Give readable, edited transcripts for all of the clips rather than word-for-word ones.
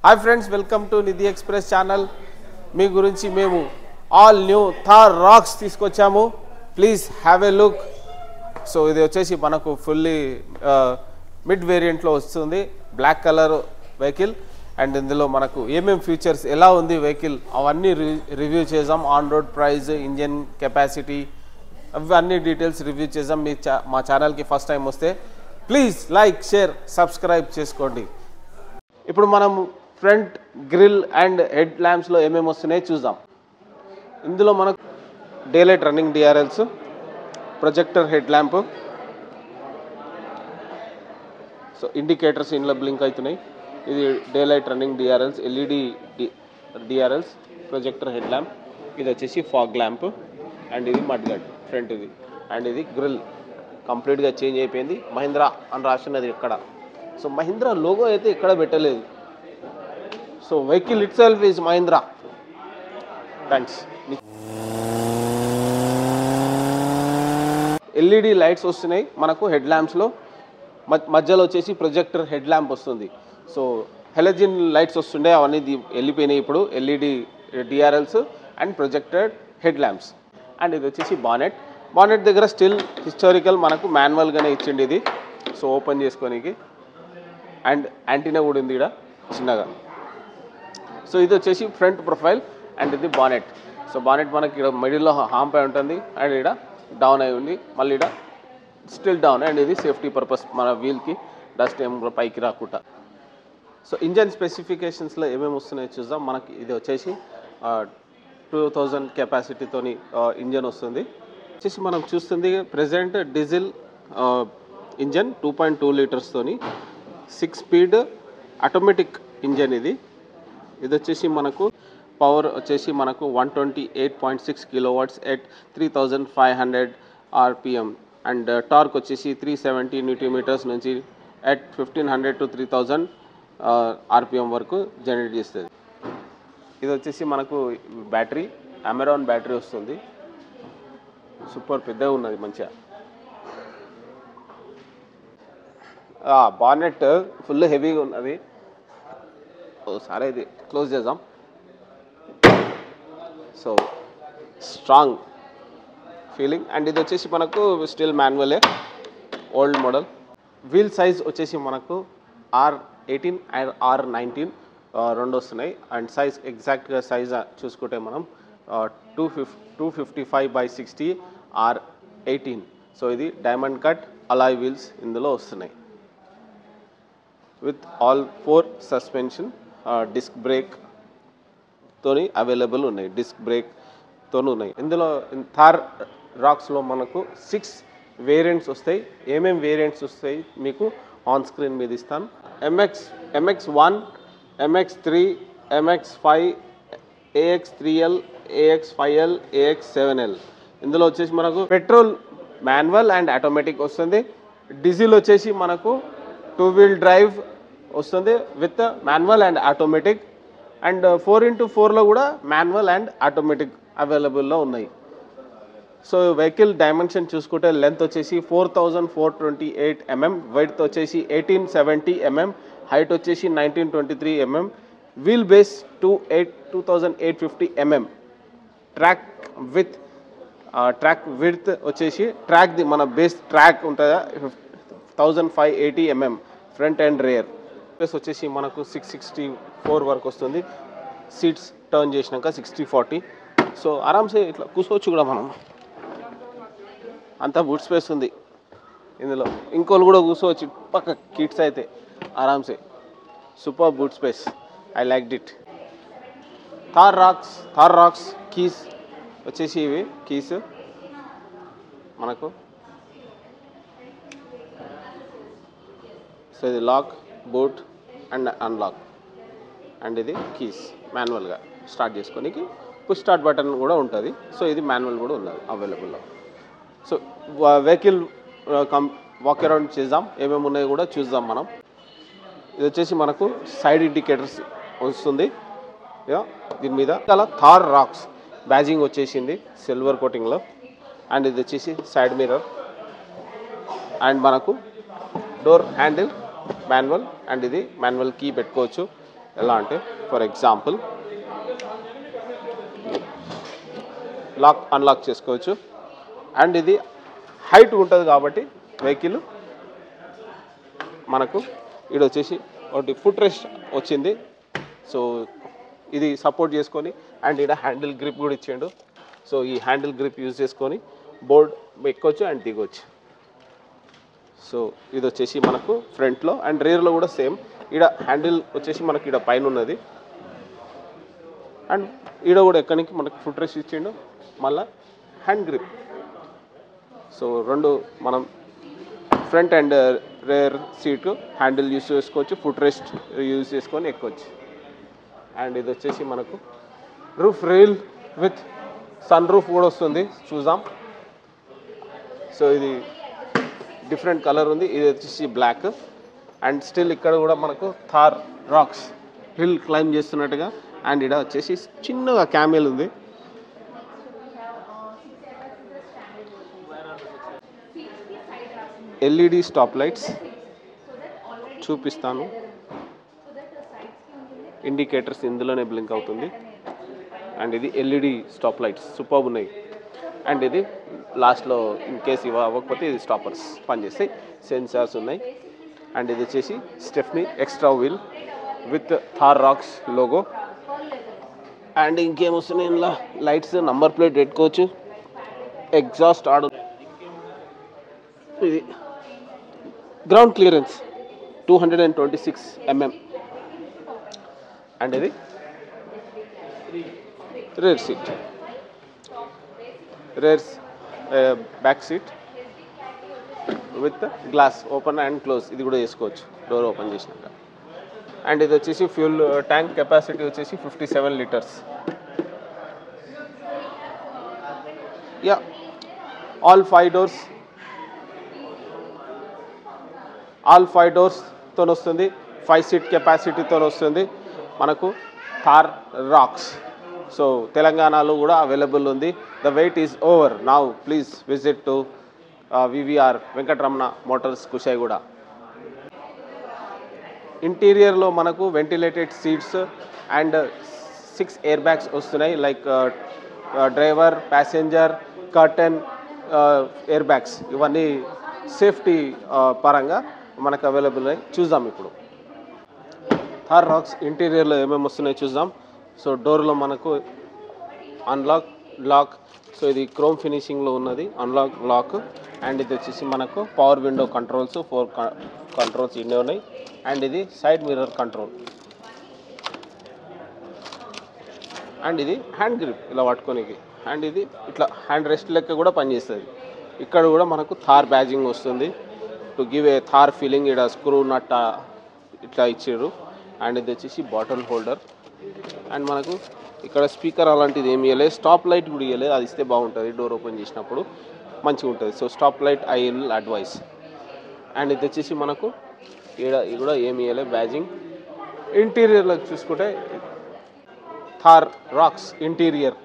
Hi friends, welcome to Nidhi Express channel. మీ గురించి మేము all new Thar racks తీసుకొచ్చాము. Please have a look. So ఇది వచ్చేసి మనకు ఫుల్లీ మిడ్ వేరియంట్లో వస్తుంది, బ్లాక్ కలర్ వెహికల్. అండ్ ఇందులో మనకు ఏమేం ఫీచర్స్, ఎలా ఉంది వెహికల్, అవన్నీ రివ్యూ చేద్దాం. On road price, engine capacity, అవన్నీ డీటెయిల్స్ రివ్యూ చేద్దాం. మా ఛానల్కి ఫస్ట్ టైం వస్తే ప్లీజ్ లైక్, షేర్, సబ్స్క్రైబ్ చేసుకోండి. ఇప్పుడు మనం ఫ్రంట్ గ్రిల్ అండ్ హెడ్ ల్యాంప్స్లో ఏమేమి వస్తున్నాయో చూద్దాం. ఇందులో మనకు day light running DRLs, projector head lamp, so indicators ఇందులో బ్లింక్ అవుతున్నాయి. ఇది day light running DRLs, LED DRLs, projector head lamp. ఇది వచ్చేసి ఫాగ్ ల్యాంప్. అండ్ ఇది మడ్ గడ్ ఫ్రంట్ ఇది. అండ్ ఇది గ్రిల్ కంప్లీట్గా చేంజ్ అయిపోయింది. మహీంద్రా అని రాస్తున్నది ఇక్కడ. సో మహీంద్రా లోగో అయితే ఇక్కడ పెట్టలేదు. So vehicle it self is Mahindra. Thanks. LED lights వస్తున్నాయి మనకు హెడ్ ల్యాంప్స్లో. మధ్యలో వచ్చేసి ప్రొజెక్టర్ హెడ్ ల్యాంప్ వస్తుంది. సో హెలజిన్ లైట్స్ వస్తుండే, అవన్నీ వెళ్ళిపోయినాయి ఇప్పుడు. LED DRLs and projected head lamps. And ఇది వచ్చేసి బానెట్ దగ్గర స్టిల్ హిస్టారికల్ మనకు మాన్యువల్గానే ఇచ్చిండి ఇది. సో ఓపెన్ చేసుకోనికి. అండ్ యాంటీనా కూడా ఉంది ఇక్కడ చిన్నగా. సో ఇది వచ్చేసి ఫ్రంట్ ప్రొఫైల్. అండ్ ఇది బానెట్. సో బానెట్ మనకి ఇక్కడ మిడిల్లో హాంప్ అయి ఉంటుంది. అండ్ ఇక్కడ డౌన్ అయి ఉంది, మళ్ళీ ఇక్కడ స్టిల్ డౌన్. అండ్ ఇది సేఫ్టీ పర్పస్, మన వీల్కి డస్ట్ ఏం పైకి రాకుండా. సో ఇంజన్ స్పెసిఫికేషన్స్లో ఏమేమి వస్తున్నాయో చూద్దాం. మనకి ఇది వచ్చేసి 2000 కెపాసిటీతోని ఇంజన్ వస్తుంది. వచ్చేసి మనం చూస్తుంది present diesel engine 2.2 లీటర్స్తోని 6 speed automatic engine ఇది. ఇది వచ్చేసి మనకు పవర్ వచ్చేసి మనకు 128.6 kilowatts at 3500 RPM. And torque వచ్చేసి 370 న్యూటన్ నుంచి ఎట్ 1500 to 3000 ఆర్పిఎం వరకు జనరేట్ చేస్తుంది. ఇది వచ్చేసి మనకు బ్యాటరీ, అమెరాన్ బ్యాటరీ వస్తుంది. సూపర్ పెద్దగా ఉన్నది మంచిగా. బానెట్ ఫుల్ హెవీగా ఉన్నది. సరే ఇది క్లోజ్ చేద్దాం. So strong feeling. అండ్ ఇది వచ్చేసి మనకు స్టిల్ మాన్యువలే, ఓల్డ్ మోడల్. వీల్ సైజ్ వచ్చేసి మనకు R18 అండ్ R19 రెండు వస్తున్నాయి. అండ్ సైజ్ ఎగ్జాక్ట్గా సైజ్ చూసుకుంటే మనం 255/60 R18. సో ఇది డైమండ్ కట్ అలాయ్ వీల్స్ ఇందులో వస్తున్నాయి. With all 4 suspension, disc brake తోని అవైలబుల్ ఉన్నాయి. డిస్క్ బ్రేక్ తోని ఉన్నాయి. ఇందులో థార్ రాక్స్లో మనకు 6 వేరియంట్స్ వస్తాయి. ఏమేమి వేరియంట్స్ వస్తాయి మీకు ఆన్ స్క్రీన్ మీద ఇస్తాను. MX1, MX3, MX5, AX3L, AX5L, AX7L. ఇందులో వచ్చేసి మనకు పెట్రోల్, మాన్యువల్ అండ్ ఆటోమేటిక్ వస్తుంది. డీజిల్ వచ్చేసి మనకు 2 వీల్ డ్రైవ్ వస్తుంది with manual and automatic. And 4x4లో కూడా మాన్యువల్ అండ్ ఆటోమేటిక్ అవైలబుల్లో ఉన్నాయి. సో వెహికల్ డైమెన్షన్ చూసుకుంటే లెంత్ వచ్చేసి 4428 mm, వైడ్త్ వచ్చేసి 1870 mm, హైట్ వచ్చేసి 1923 mm, wheelbase 2850 mm, track width వచ్చేసి ట్రాక్ది మన బేస్ ట్రాక్ ఉంటుందా 1580 mm front and rear. Plus వచ్చేసి మనకు 664 వరకు వస్తుంది. సీట్స్ టర్న్ చేసినాక 60/40. సో ఆరామ్సే ఇట్లా కూర్చోవచ్చు కూడా మనం. అంతా బూట్ స్పేస్ ఉంది ఇందులో. ఇంకోళ్ళు కూడా కూర్చోవచ్చు పక్క కిడ్స్ అయితే ఆరామ్సే. Super boot space, I like it. Thar Roxx keys వచ్చేసి ఇవి కీస్ మనకు. సో ఇది lock, boot and unlock. And ఇది కీస్ మాన్యువల్గా స్టార్ట్ చేసుకోనికి. పుష్ స్టార్ట్ బటన్ కూడా ఉంటుంది. సో ఇది మాన్యువల్ కూడా ఉన్నది అవైలబుల్లో. సో వెహికల్ వాక్ అరౌండ్ చేద్దాం, ఏమేమి ఉన్నాయో కూడా చూద్దాం మనం. ఇది వచ్చేసి మనకు సైడ్ ఇండికేటర్స్ వస్తుంది దీని మీద. అలా థార్ రాక్స్ బ్యాజింగ్ వచ్చేసింది సిల్వర్ కోటింగ్లో. అండ్ ఇది వచ్చేసి సైడ్ మిర్రర్. అండ్ మనకు డోర్ హ్యాండిల్ మాన్యువల్. అండ్ ఇది మాన్యువల్ కీ పెట్టుకోవచ్చు. ఎలా అంటే ఫర్ ఎగ్జాంపుల్ లాక్ అన్లాక్ చేసుకోవచ్చు. అండ్ ఇది హైట్ ఉంటుంది కాబట్టి వెహికల్ మనకు ఇది వచ్చేసి ఒకటి ఫుట్ రెస్ట్ వచ్చింది. సో ఇది సపోర్ట్ చేసుకొని అండ్ ఇక్కడ హ్యాండిల్ గ్రిప్ కూడా ఇచ్చిండు. సో ఈ హ్యాండిల్ గ్రిప్ యూజ్ చేసుకొని బోర్డ్ ఎక్కొచ్చు అండ్ దిగొచ్చు. సో ఇది వచ్చేసి మనకు ఫ్రంట్లో అండ్ రియర్లో కూడా సేమ్. ఈడ హ్యాండిల్ వచ్చేసి మనకి ఈడ పైన ఉన్నది అండ్ ఈడ కూడా ఎక్కడికి మనకు ఫుట్ రెస్ట్ ఇచ్చిండు, మళ్ళీ హ్యాండ్ గ్రిప్. సో రెండు మనం front and rear seat handle use చేసుకోవచ్చు, ఫుట్ రెస్ట్ యూజ్ చేసుకొని ఎక్కొచ్చు. అండ్ ఇది వచ్చేసి మనకు roof rail with sunroof కూడా వస్తుంది, చూద్దాం. సో ఇది డిఫరెంట్ కలర్ ఉంది, ఇది వచ్చేసి బ్లాక్. అండ్ స్టిల్ ఇక్కడ కూడా మనకు థార్ రాక్స్ హిల్ క్లైంబ్ చేస్తున్నట్టుగా. అండ్ ఇక్కడ వచ్చేసి చిన్నగా క్యామెల్ ఉంది. ఎల్ఈడి స్టాప్ లైట్స్ చూపిస్తాను, ఇండికేటర్స్ ఇందులోనే బ్లింక్ అవుతుంది. అండ్ ఇది ఎల్ఈడి స్టాప్ లైట్స్ సూపర్బ్ ఉన్నాయి. అండ్ ఇది లాస్ట్లో ఇన్ కేస్ అవ్వకపోతే ఇది స్టాపర్స్ పనిచేస్తాయి, సెన్సార్స్ ఉన్నాయి. అండ్ ఇది వచ్చేసి stepney extra wheel with Thar Roxx logo. And ఇంకేమొస్తున్నాయి ఇందులో లైట్స్, నంబర్ ప్లేట్ పెట్టుకోవచ్చు, ఎగ్జాస్ట్ ఆడు. ఇది గ్రౌండ్ క్లియరెన్స్ 226 mm. అండ్ ఇది rear seat, rear back seat with glass open and close, ఇది కూడా చేసుకోవచ్చు డోర్ ఓపెన్ చేసినాక. అండ్ ఇది వచ్చేసి ఫ్యూల్ ట్యాంక్ కెపాసిటీ వచ్చేసి 57 litres. Yeah all 5 doors, all 5 డోర్స్తో వస్తుంది, 5 సీట్ కెపాసిటీతో వస్తుంది మనకు థార్ రాక్స్. సో తెలంగాణలో కూడా అవైలబుల్ ఉంది. The wait is over now. Please visit to VVR Venkataramana motors Kushaiguda. ఇంటీరియర్లో మనకు ventilated seats and 6 air bags వస్తున్నాయి, like driver, passenger, curtain air bags. ఇవన్నీ సేఫ్టీ పరంగా మనకు అవైలబుల్ అయ్యి చూద్దాం. ఇప్పుడు థార్ రాక్స్ ఇంటీరియర్లో ఏమేమి వస్తున్నాయో చూద్దాం. సో డోర్లో మనకు అన్లాక్, లాక్. సో ఇది క్రోమ్ ఫినిషింగ్లో ఉన్నది, అన్లాక్, లాక్. అండ్ ఇది వచ్చేసి మనకు పవర్ విండో కంట్రోల్స్, 4 కంట్రోల్స్ ఇన్నే ఉన్నాయి. అండ్ ఇది సైడ్ మిర్రర్ కంట్రోల్. అండ్ ఇది హ్యాండ్ గ్రిప్ ఇలా పట్టుకోనికి. అండ్ ఇది ఇట్లా హ్యాండ్ రెస్ట్ లెక్క కూడా పనిచేస్తుంది. ఇక్కడ కూడా మనకు థార్ బ్యాజింగ్ వస్తుంది to give a Thar feeling. ఇక్కడ స్క్రూ నట్ ఇట్లా ఇచ్చారు. అండ్ ఇది వచ్చేసి బాటిల్ హోల్డర్. అండ్ మనకు ఇక్కడ స్పీకర్ అలాంటిది ఏమి ఇవ్వలేదు, స్టాప్ లైట్ కూడా ఇవ్వలేదు, అది ఇస్తే బాగుంటుంది, డోర్ ఓపెన్ చేసినప్పుడు మంచిగా ఉంటుంది. So stop light I will advise. And ఇది వచ్చేసి మనకు ఇక్కడ ఇది కూడా ఏమి ఇవ్వలేదు బ్యాజింగ్. ఇంటీరియర్లో చూసుకుంటే Thar Roxx interior.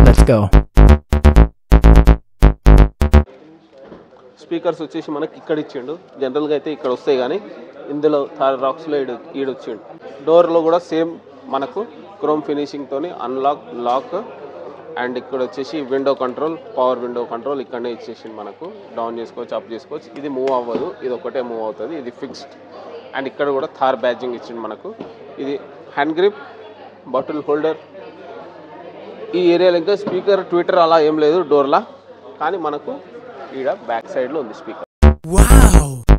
Let's go. Speakers వచ్చేసి మనకి ఇక్కడ ఇచ్చిండు, జనరల్గా అయితే ఇక్కడ వస్తాయి కానీ ఇందులో థార్ రాక్స్లో ఈడొచ్చిండు. డోర్లో కూడా సేమ్ మనకు క్రోమ్ ఫినిషింగ్తో అన్లాక్, లాక్. అండ్ ఇక్కడ వచ్చేసి window control, power window control ఇక్కడనే ఇచ్చేసి మనకు డౌన్ చేసుకోవచ్చు, అప్ చేసుకోవచ్చు. ఇది మూవ్ అవ్వదు, ఇది ఒకటే మూవ్ అవుతుంది, ఇది ఫిక్స్డ్. అండ్ ఇక్కడ కూడా థార్ బ్యాజింగ్ ఇచ్చిండు మనకు. ఇది హ్యాండ్ గ్రిప్, బాటిల్ హోల్డర్. ఈ ఏరియాలో ఇంకా స్పీకర్, ట్విట్టర్ అలా ఏం లేదు డోర్లా, కానీ మనకు ఈడ బ్యాక్ సైడ్లో ఉంది స్పీకర్. Wow.